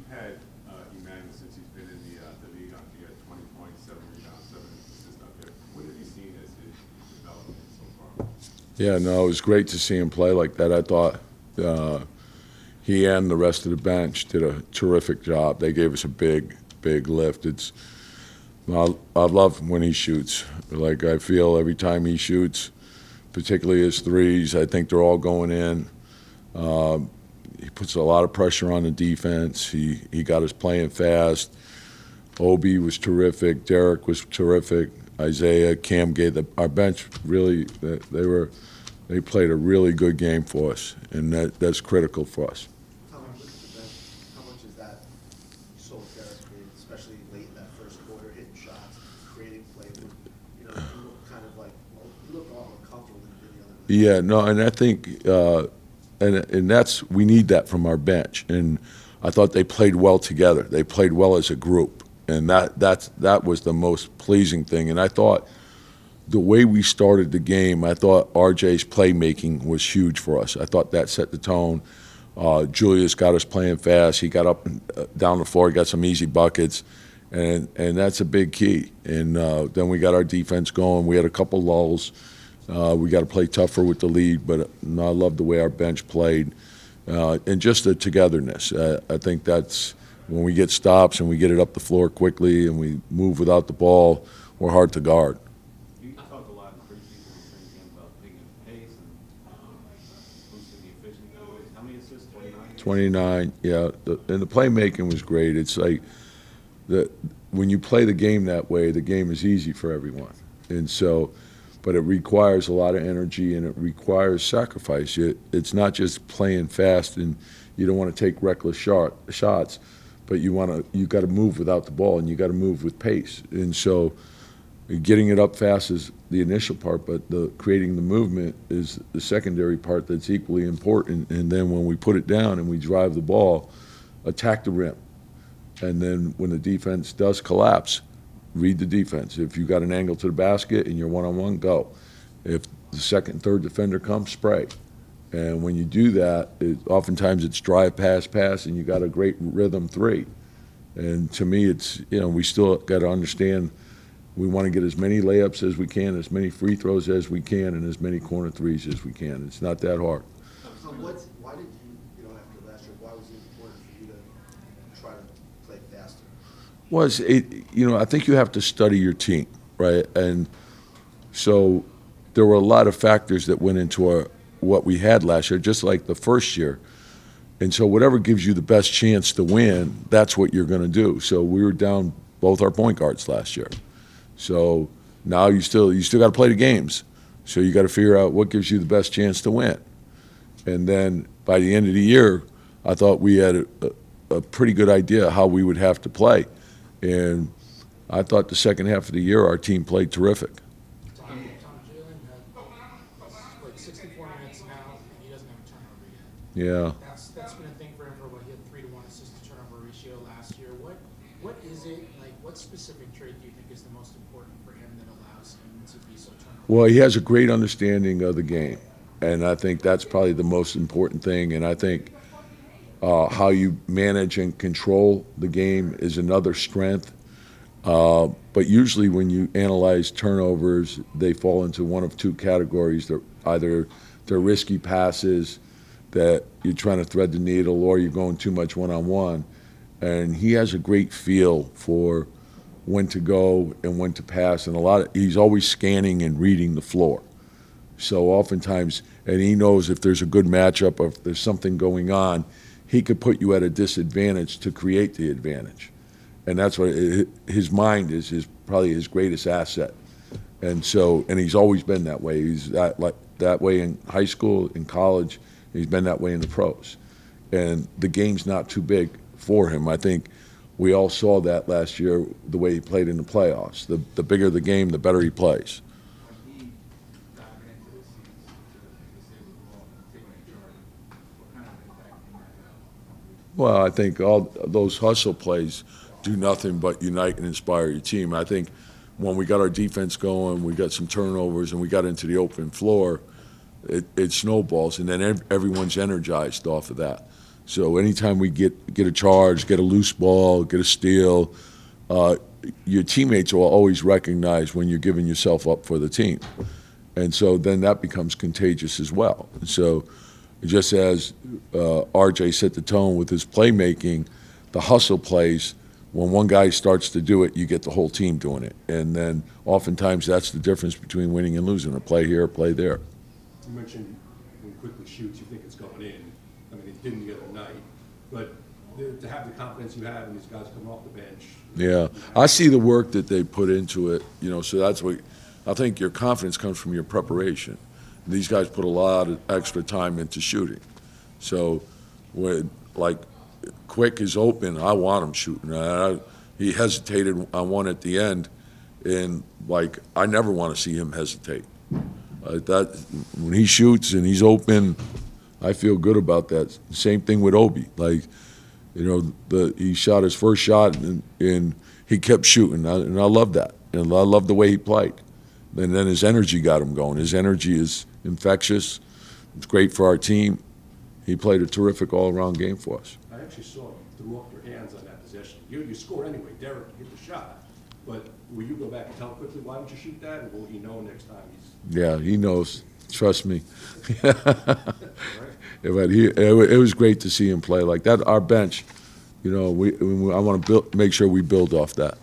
had Emmanuel since he's been in the league. He had 20 points, 7 rebounds, 7 assists out there. What have you seen as his development so far? Yeah, no, it was great to see him play like that. I thought he and the rest of the bench did a terrific job. They gave us a big lift. I love when he shoots. Like, I feel every time he shoots, particularly his threes, I think they're all going in. He puts a lot of pressure on the defense. He got us playing fast. Obi was terrific. Derek was terrific. Isaiah, Cam gave our bench really. They played a really good game for us, and that's critical for us. How much is that you saw Derek did, especially late in that first quarter, hitting shots, creating play? You looked kind of like, well, you looked a lot more comfortable than you did the other night. Yeah, no, and I think. And we need that from our bench. And I thought they played well together. They played well as a group, and that was the most pleasing thing. And I thought the way we started the game, I thought RJ's playmaking was huge for us. I thought that set the tone. Julius got us playing fast. He got up and down the floor, got some easy buckets, and that's a big key. And then we got our defense going. We had a couple lulls. We got to play tougher with the lead, but I love the way our bench played, and just the togetherness. I think that's when we get stops and we get it up the floor quickly and we move without the ball, we're hard to guard. You talked a lot in preseason and training camp about picking up pace and boosting the efficiency. How many assists? 29. 29, yeah, and the playmaking was great. It's like when you play the game that way, the game is easy for everyone, and so. But it requires a lot of energy and it requires sacrifice. It's not just playing fast and you don't want to take reckless shots, but you got to move without the ball and you got to move with pace. And so getting it up fast is the initial part, but creating the movement is the secondary part that's equally important. And then when we put it down and we drive the ball, attack the rim. And then when the defense does collapse, read the defense. If you got an angle to the basket and you're one-on-one, go. If the second and third defender comes, spray. And when you do that, oftentimes it's drive, pass, and you got a great rhythm three. And to me, it's, we still got to understand we want to get as many layups as we can, as many free throws as we can, and as many corner threes as we can. It's not that hard. Why did you, after last year, why was it important for you to try to play faster? I think you have to study your team, right? And so there were a lot of factors that went into what we had last year, just like the first year. And so whatever gives you the best chance to win, that's what you're going to do. So we were down both our point guards last year. So now you still got to play the games. So you got to figure out what gives you the best chance to win. And then by the end of the year, I thought we had a pretty good idea how we would have to play. And I thought the second half of the year our team played terrific. Tom Jalen has played 64 minutes now, and he doesn't have a turnover yet. Yeah. That's been a thing for him for he had 3-to-1 assist to turnover ratio last year. What is it like? What specific trait do you think is the most important for him that allows him to be so turnover? Well, he has a great understanding of the game, and I think that's probably the most important thing. And I think how you manage and control the game is another strength. But usually when you analyze turnovers, they fall into one of two categories. They're risky passes that you're trying to thread the needle, or you're going too much one-on-one. And he has a great feel for when to go and when to pass. And he's always scanning and reading the floor. So oftentimes, and he knows if there's a good matchup or if there's something going on, he could put you at a disadvantage to create the advantage. And that's what his mind is probably his greatest asset. And he's always been that way. He's that way in high school, in college. He's been that way in the pros. And the game's not too big for him. I think we all saw that last year, the way he played in the playoffs. The bigger the game, the better he plays. Well, I think all those hustle plays do nothing but unite and inspire your team. I think when we got our defense going, we got some turnovers, and we got into the open floor, it snowballs, and then everyone's energized off of that. So anytime we get a charge, get a loose ball, get a steal, your teammates will always recognize when you're giving yourself up for the team. And so then that becomes contagious as well. And so just as RJ set the tone with his playmaking, the hustle plays, when one guy starts to do it, you get the whole team doing it. And then oftentimes that's the difference between winning and losing, a play here, a play there. You mentioned when he quickly shoots, you think it's going in. I mean, it didn't the other night. But to have the confidence you have and these guys coming off the bench. Yeah, I see the work that they put into it, so that's what, I think your confidence comes from your preparation. These guys put a lot of extra time into shooting. So when, like, Quick is open, I want him shooting. He hesitated on one at the end, and, like, I never want to see him hesitate. When he shoots and he's open, I feel good about that. Same thing with Obi. Like, he shot his first shot and he kept shooting, and I love that. And I love the way he played. And then his energy got him going. His energy is infectious. It's great for our team. He played a terrific all-around game for us. I actually saw you threw off your hands on that possession. You scored anyway. Derek hit the shot. But will you go back and tell him quickly, why don't you shoot that? Or will he know next time he's... Yeah, he knows. Trust me. But it was great to see him play like that. Our bench, I want to make sure we build off that.